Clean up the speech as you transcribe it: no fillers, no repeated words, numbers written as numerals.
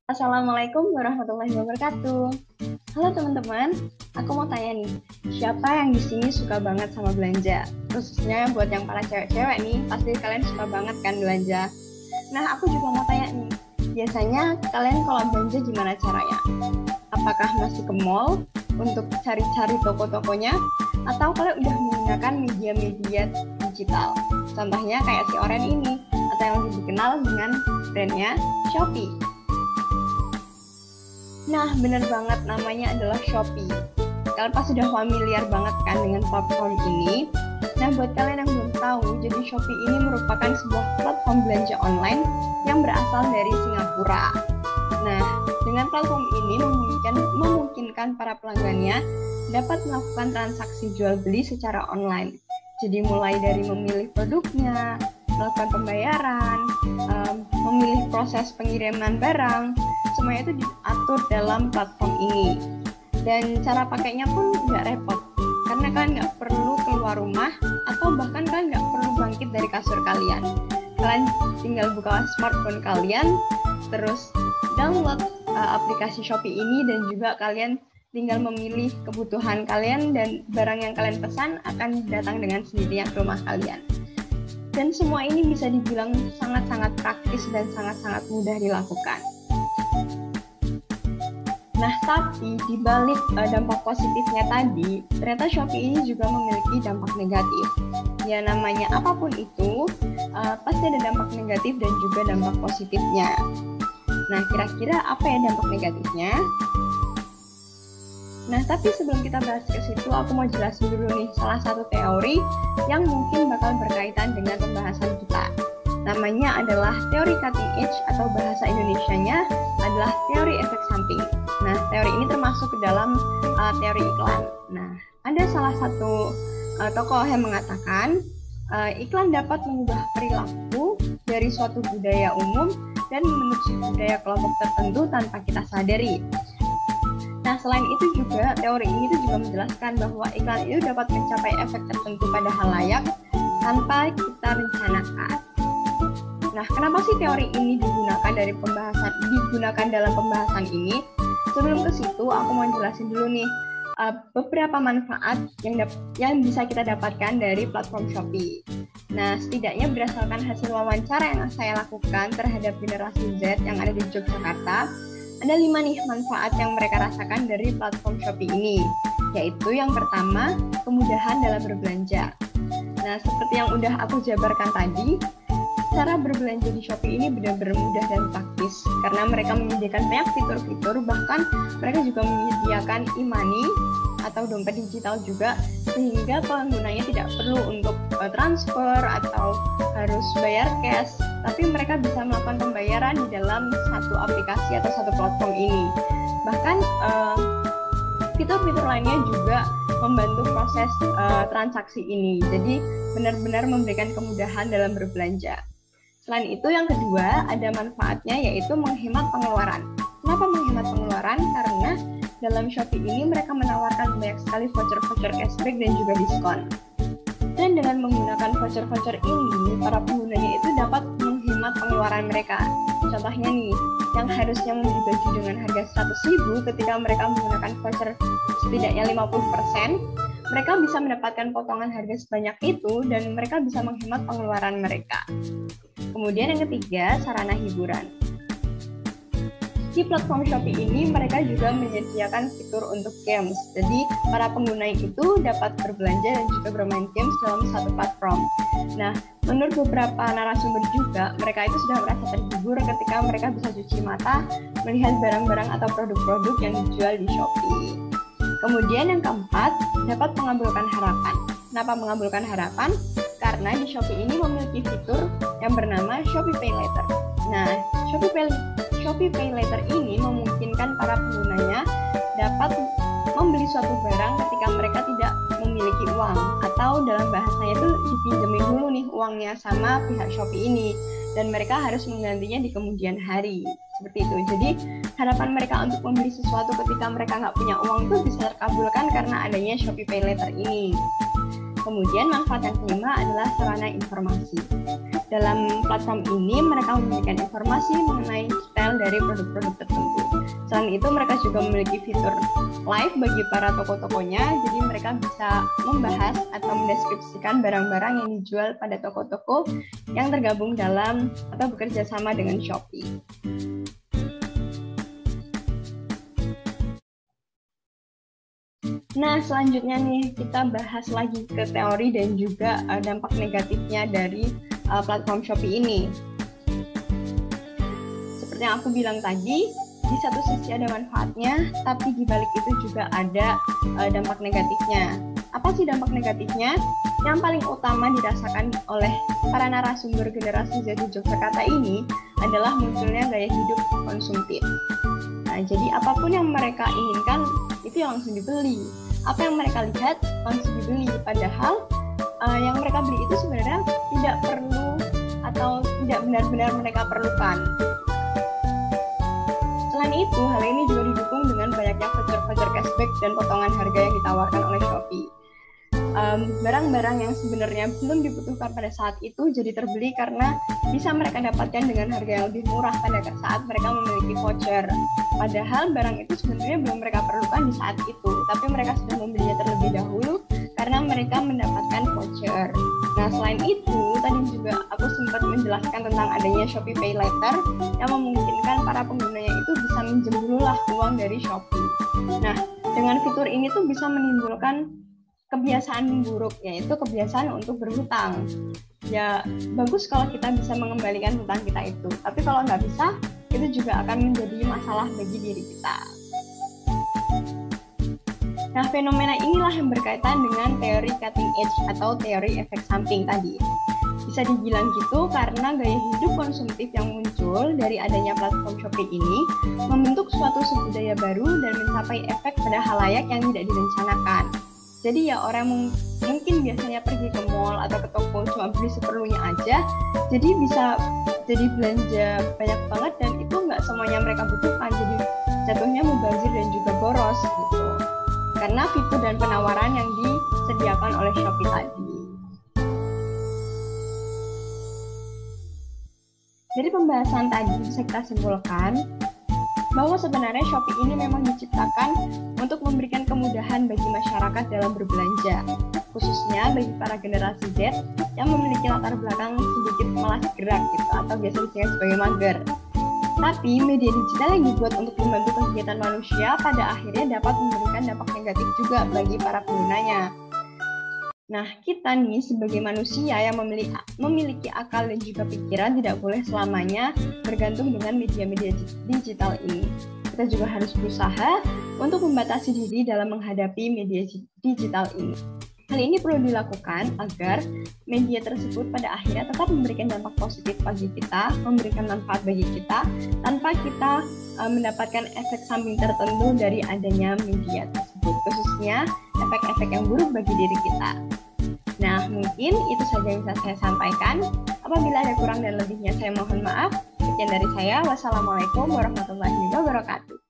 Assalamualaikum warahmatullahi wabarakatuh. Halo teman-teman, aku mau tanya nih, siapa yang di sini suka banget sama belanja? Khususnya buat yang para cewek-cewek nih, pasti kalian suka banget kan belanja. Nah, aku juga mau tanya nih, biasanya kalian kalau belanja gimana caranya? Apakah masih ke mall untuk cari-cari toko-tokonya? Atau kalian udah menggunakan media-media digital? Contohnya kayak si Oren ini, atau yang lebih dikenal dengan brandnya Shopee. Nah, bener banget, namanya adalah Shopee. Kalian pasti sudah familiar banget kan dengan platform ini. Nah, buat kalian yang belum tahu, jadi Shopee ini merupakan sebuah platform belanja online yang berasal dari Singapura. Nah, dengan platform ini memungkinkan para pelanggannya dapat melakukan transaksi jual beli secara online. Jadi mulai dari memilih produknya, melakukan pembayaran, memilih proses pengiriman barang, semuanya itu diatur dalam platform ini. Dan cara pakainya pun nggak repot, karena kalian nggak perlu keluar rumah, atau bahkan kalian nggak perlu bangkit dari kasur kalian. Kalian tinggal buka smartphone kalian, terus download aplikasi Shopee ini, dan juga kalian tinggal memilih kebutuhan kalian, dan barang yang kalian pesan akan datang dengan sendirinya ke rumah kalian. Dan semua ini bisa dibilang sangat-sangat praktis dan sangat-sangat mudah dilakukan. Nah, tapi di balik dampak positifnya tadi, ternyata Shopee ini juga memiliki dampak negatif. Ya, namanya apapun itu, pasti ada dampak negatif dan juga dampak positifnya. Nah, kira-kira apa ya dampak negatifnya? Nah, tapi sebelum kita bahas ke situ, aku mau jelasin dulu nih salah satu teori yang mungkin bakal berkaitan dengan pembahasan kita. Namanya adalah teori cutting edge, atau bahasa Indonesianya adalah teori efek samping. Nah, teori ini termasuk ke dalam teori iklan. Nah, ada salah satu tokoh yang mengatakan iklan dapat mengubah perilaku dari suatu budaya umum dan menuju budaya kelompok tertentu tanpa kita sadari. Nah, selain itu juga, teori ini juga menjelaskan bahwa iklan itu dapat mencapai efek tertentu pada halayak tanpa kita rencanakan. Nah, kenapa sih teori ini digunakan dalam pembahasan ini? Sebelum ke situ, aku mau jelasin dulu nih beberapa manfaat yang bisa kita dapatkan dari platform Shopee. Nah, setidaknya berdasarkan hasil wawancara yang saya lakukan terhadap generasi Z yang ada di Yogyakarta, ada 5 nih manfaat yang mereka rasakan dari platform Shopee ini, yaitu yang pertama, kemudahan dalam berbelanja. Nah, seperti yang udah aku jabarkan tadi, cara berbelanja di Shopee ini benar-benar mudah dan praktis, karena mereka menyediakan banyak fitur-fitur, bahkan mereka juga menyediakan e-money atau dompet digital juga, sehingga penggunanya tidak perlu untuk transfer atau harus bayar cash, tapi mereka bisa melakukan pembayaran di dalam satu aplikasi atau satu platform ini. Bahkan fitur-fitur lainnya juga membantu proses transaksi ini, jadi benar-benar memberikan kemudahan dalam berbelanja. Selain itu, yang kedua, ada manfaatnya, yaitu menghemat pengeluaran. Kenapa menghemat pengeluaran? Karena dalam Shopee ini mereka menawarkan banyak sekali voucher-voucher cashback dan juga diskon. Dan dengan menggunakan voucher-voucher ini, para penggunanya itu dapat menghemat pengeluaran mereka. Contohnya nih, yang harusnya membeli baju dengan harga 100.000, ketika mereka menggunakan voucher setidaknya 50%, mereka bisa mendapatkan potongan harga sebanyak itu, dan mereka bisa menghemat pengeluaran mereka. Kemudian yang ketiga, sarana hiburan. Di platform Shopee ini mereka juga menyediakan fitur untuk games. Jadi para pengguna itu dapat berbelanja dan juga bermain games dalam satu platform. Nah, menurut beberapa narasumber juga, mereka itu sudah merasa terhibur ketika mereka bisa cuci mata melihat barang-barang atau produk-produk yang dijual di Shopee. Kemudian yang keempat, dapat mengabulkan harapan. Kenapa mengabulkan harapan? Karena di Shopee ini memiliki fitur yang bernama Shopee Pay Later. Nah, Shopee Pay Later ini memungkinkan para penggunanya dapat membeli suatu barang ketika mereka tidak memiliki uang, atau dalam bahasanya itu dipinjemin dulu nih uangnya sama pihak Shopee ini, dan mereka harus menggantinya di kemudian hari. Seperti itu. Jadi harapan mereka untuk membeli sesuatu ketika mereka nggak punya uang itu bisa terkabulkan karena adanya Shopee Pay Later ini. Kemudian manfaat yang kelima adalah sarana informasi. Dalam platform ini mereka memberikan informasi mengenai detail dari produk-produk tertentu. Selain itu mereka juga memiliki fitur live bagi para toko-tokonya, jadi mereka bisa membahas atau mendeskripsikan barang-barang yang dijual pada toko-toko yang tergabung dalam atau bekerja sama dengan Shopee. Nah, selanjutnya nih kita bahas lagi ke teori dan juga dampak negatifnya dari platform Shopee ini. Seperti yang aku bilang tadi, di satu sisi ada manfaatnya, tapi di balik itu juga ada dampak negatifnya. Apa sih dampak negatifnya? Yang paling utama dirasakan oleh para narasumber generasi Z di Yogyakarta ini adalah munculnya gaya hidup konsumtif. Nah, jadi apapun yang mereka inginkan itu yang langsung dibeli. Apa yang mereka lihat langsung dibeli. Padahal yang mereka beli itu sebenarnya tidak perlu atau tidak benar-benar mereka perlukan. Selain itu, hal ini juga didukung dengan banyaknya voucher-voucher cashback dan potongan harga yang ditawarkan oleh Shopee. Barang-barang yang sebenarnya belum dibutuhkan pada saat itu jadi terbeli karena bisa mereka dapatkan dengan harga yang lebih murah pada saat mereka memiliki voucher. Padahal barang itu sebenarnya belum mereka perlukan di saat itu, tapi mereka sudah membelinya terlebih dahulu karena mereka mendapatkan voucher. Nah, selain itu, tadi juga aku sempat menjelaskan tentang adanya Shopee Pay Later yang memungkinkan para penggunanya itu bisa minjem dululah uang dari Shopee. Nah, dengan fitur ini tuh bisa menimbulkan kebiasaan buruk, yaitu kebiasaan untuk berhutang. Ya, bagus kalau kita bisa mengembalikan hutang kita itu, tapi kalau nggak bisa, itu juga akan menjadi masalah bagi diri kita. Nah, fenomena inilah yang berkaitan dengan teori cutting edge atau teori efek samping tadi. Bisa dibilang gitu karena gaya hidup konsumtif yang muncul dari adanya platform Shopee ini membentuk suatu budaya baru dan mencapai efek pada halayak yang tidak direncanakan. Jadi ya orang mungkin biasanya pergi ke mall atau ke toko cuma beli seperlunya aja, jadi bisa jadi belanja banyak banget dan itu nggak semuanya mereka butuhkan, jadi jatuhnya mubazir dan juga boros gitu. Karena fitur dan penawaran yang disediakan oleh Shopee tadi. Dari pembahasan tadi bisa kita simpulkan bahwa sebenarnya Shopee ini memang diciptakan untuk memberikan kemudahan bagi masyarakat dalam berbelanja, khususnya bagi para generasi Z yang memiliki latar belakang sedikit malas gerak gitu, atau biasa disingkat sebagai mager. Tapi media digital yang dibuat untuk membantu kegiatan manusia pada akhirnya dapat memberikan dampak negatif juga bagi para penggunanya. Nah, kita nih sebagai manusia yang memiliki akal dan juga pikiran tidak boleh selamanya bergantung dengan media-media digital ini. Kita juga harus berusaha untuk membatasi diri dalam menghadapi media digital ini. Hal ini perlu dilakukan agar media tersebut pada akhirnya tetap memberikan dampak positif bagi kita, memberikan manfaat bagi kita, tanpa kita mendapatkan efek samping tertentu dari adanya media tersebut, khususnya efek-efek yang buruk bagi diri kita. Nah, mungkin itu saja yang bisa saya sampaikan. Apabila ada kurang dan lebihnya, saya mohon maaf. Sekian dari saya. Wassalamualaikum warahmatullahi wabarakatuh.